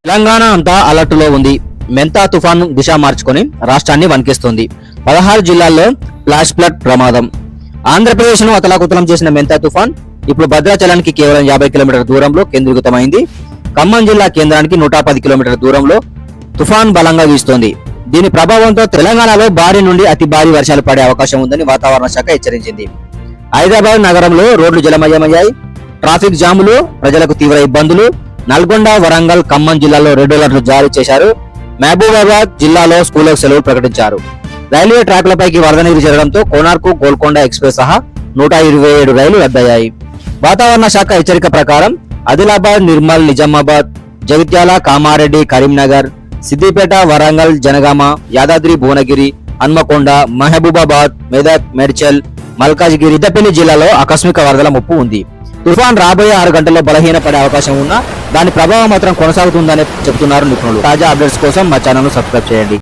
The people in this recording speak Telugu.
తెలంగాణ అంతా అలర్టులో ఉంది. మెంతా తుఫాను దిశ మార్చుకొని రాష్ట్రాన్ని వణికిస్తుంది. 16 జిల్లాల్లో ఫ్లాష్ ఫ్లడ్ ప్రమాదం. ఆంధ్రప్రదేశ్ ను అతలాకుతలం చేసిన మెంతా తుఫాన్ ఇప్పుడు భద్రాచలానికి కేవలం 50 కిలోమీటర్ల దూరంలో కేంద్రీకృతమైంది. ఖమ్మం జిల్లా కేంద్రానికి 110 కిలోమీటర్ల దూరంలో తుఫాన్ బలంగా వీస్తోంది. దీని ప్రభావంతో తెలంగాణలో భారీ నుండి అతి భారీ వర్షాలు పడే అవకాశం ఉందని వాతావరణ శాఖ హెచ్చరించింది. హైదరాబాద్ నగరంలో రోడ్లు జలమయమయ్యాయి. ట్రాఫిక్ జాములు, ప్రజలకు తీవ్ర ఇబ్బందులు. నల్గొండ, వరంగల్, ఖమ్మం జిల్లాలో రెడ్ అలర్ట్లు జారీ చేశారు. మహబూబాబాద్ జిల్లాలో స్కూళ్లకు సెలవులు ప్రకటించారు. రైల్వే ట్రాక్లపైకి వరద నీరు చేరడంతో కోనార్కు, గోల్కొండ ఎక్స్ప్రెస్ సహా 127 రైళ్లు రద్దయ్యాయి. వాతావరణ శాఖ హెచ్చరిక ప్రకారం ఆదిలాబాద్, నిర్మల్, నిజామాబాద్, జగిత్యాల, కామారెడ్డి, కరీంనగర్, సిద్దిపేట, వరంగల్, జనగామ, యాదాద్రి, భువనగిరి, హన్మకొండ, మహబూబాబాద్, మెదక్, మేడ్చల్, మల్కాజ్గిరి, పెద్దపల్లి జిల్లాలో ఆకస్మిక వరదల ముప్పు ఉంది. తుఫాన్ రాబోయే 6 గంటల్లో బలహీనపడే అవకాశం ఉన్నా దాని ప్రభావం మాత్రం కొనసాగుతుందని చెబుతున్నారు నిపుణులు. తాజా అప్డేట్స్ కోసం మా ఛానల్ ను సబ్స్క్రైబ్ చేయండి.